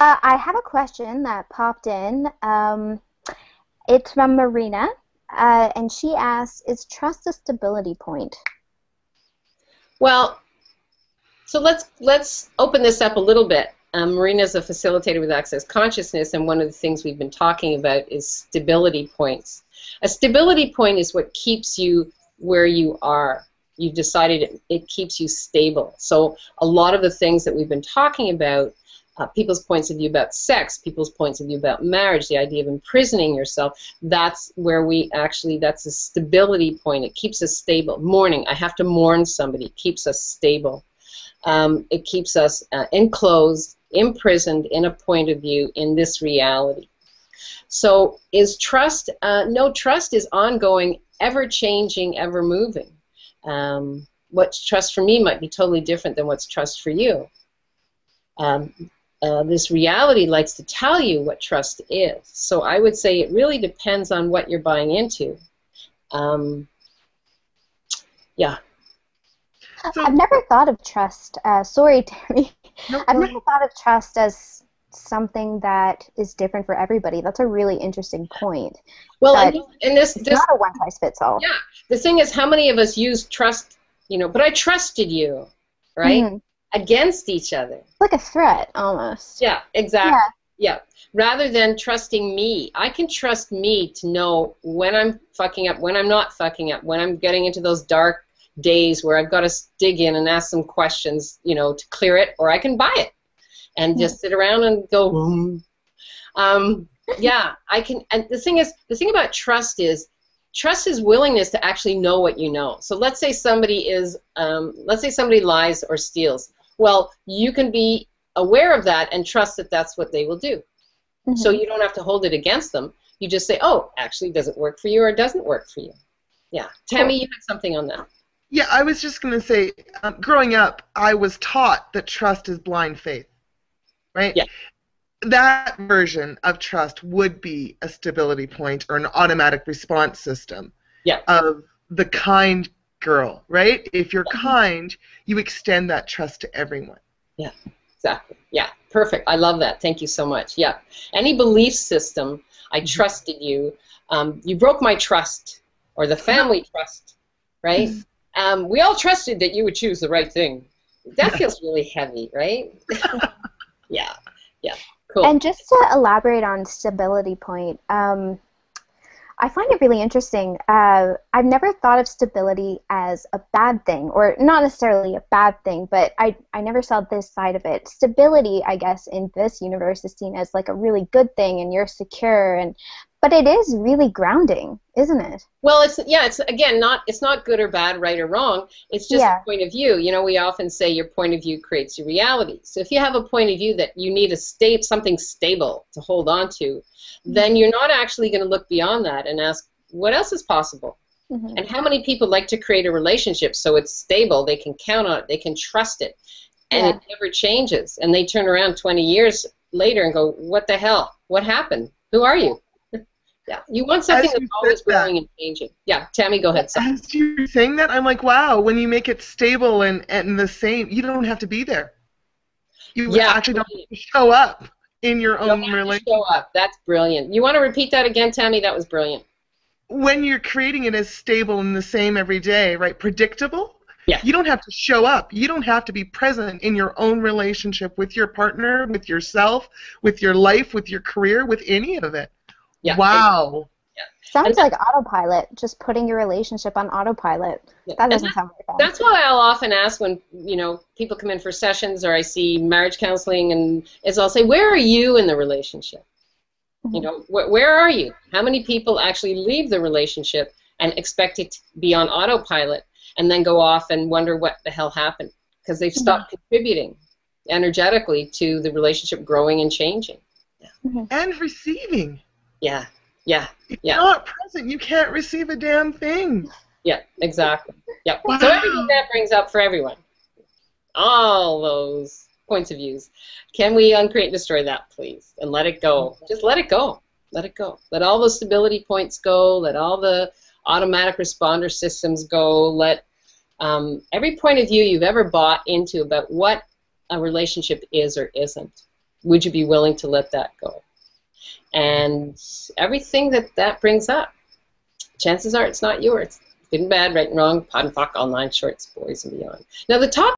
I have a question that popped in. It's from Marina, and she asks, is trust a stability point? Well, so let's open this up a little bit. Marina is a facilitator with Access Consciousness, and one of the things we've been talking about is stability points. A stability point is what keeps you where you are. You've decided it keeps you stable. So a lot of the things that we've been talking about, people's points of view about sex, people's points of view about marriage, the idea of imprisoning yourself, that's where that's a stability point. It keeps us stable. Mourning, I have to mourn somebody, it keeps us stable. It keeps us enclosed, imprisoned in a point of view in this reality. So is trust, no, trust is ongoing, ever-changing, ever-moving. What's trust for me might be totally different than what's trust for you. This reality likes to tell you what trust is. So I would say it really depends on what you're buying into. Yeah. So, I've never thought of trust. Sorry, Tammy. No, I've never thought of trust as something that is different for everybody. That's a really interesting point. Well, and this not a one-size-fits-all. Yeah. The thing is, how many of us use trust? But I trusted you, right? Mm-hmm. Against each other. It's like a threat, almost. Yeah, exactly. Yeah. Rather than trusting me. I can trust me to know when I'm fucking up, when I'm not fucking up, when I'm getting into those dark days where I've got to dig in and ask some questions, to clear it, or I can buy it and just sit around and go, boom. Yeah, I can. And the thing about trust is willingness to actually know what you know. So let's say somebody lies or steals. Well, you can be aware of that and trust that that's what they will do. Mm-hmm. So you don't have to hold it against them. You just say, oh, actually, does it work for you or it doesn't work for you? Yeah. Tammy, you had something on that. Yeah, I was just going to say, growing up, I was taught that trust is blind faith, right? Yeah. That version of trust would be a stability point or an automatic response system of the kind girl, right? If you're kind, you extend that trust to everyone. Yeah, exactly. Yeah, perfect. I love that. Thank you so much. Yeah. Any belief system, I trusted you, you broke my trust, or the family trust, right? We all trusted that you would choose the right thing. That feels really heavy, right? Yeah. Cool. And just to elaborate on stability point, I find it really interesting. I've never thought of stability as a bad thing, or not necessarily a bad thing, but I never saw this side of it. Stability, I guess, in this universe is seen as like a really good thing, and you're secure, but it is really grounding, isn't it? Well, it's not good or bad, right or wrong. It's just a point of view. We often say your point of view creates your reality. So if you have a point of view that you need something stable to hold on to, then you're not actually going to look beyond that and ask, what else is possible? Mm-hmm. And how many people like to create a relationship so it's stable, they can count on it, they can trust it, and it never changes. And they turn around 20 years later and go, what the hell? What happened? Who are you? Yeah, you want something that's always growing and changing. Yeah, Tammy, go ahead. As you're saying that, I'm like, wow, when you make it stable and the same, you don't have to be there. You actually don't have to show up in your own relationship. Show up. That's brilliant. You want to repeat that again, Tammy? That was brilliant. When you're creating it as stable and the same every day, right, predictable, you don't have to show up. You don't have to be present in your own relationship with your partner, with yourself, with your life, with your career, with any of it. Yeah. Wow. Yeah. Sounds like autopilot, just putting your relationship on autopilot. That doesn't sound like fun. That's why I'll often ask when, people come in for sessions or I see marriage counseling, and I'll say, where are you in the relationship? Mm-hmm. Where are you? How many people actually leave the relationship and expect it to be on autopilot and then go off and wonder what the hell happened because they've stopped contributing energetically to the relationship growing and changing. Yeah. And receiving. Yeah. If you're not present, you can't receive a damn thing. Yeah, exactly. Yeah. Wow. So everything that brings up for everyone, all those points of views, can we uncreate and destroy that, please, and let it go? Just let it go. Let it go. Let all the stability points go. Let all the automatic responder systems go. Let every point of view you've ever bought into about what a relationship is or isn't. Would you be willing to let that go? And everything that brings up, chances are it's not yours. Good and bad, right and wrong, pot and pock, all nine shorts, boys and beyond. Now the top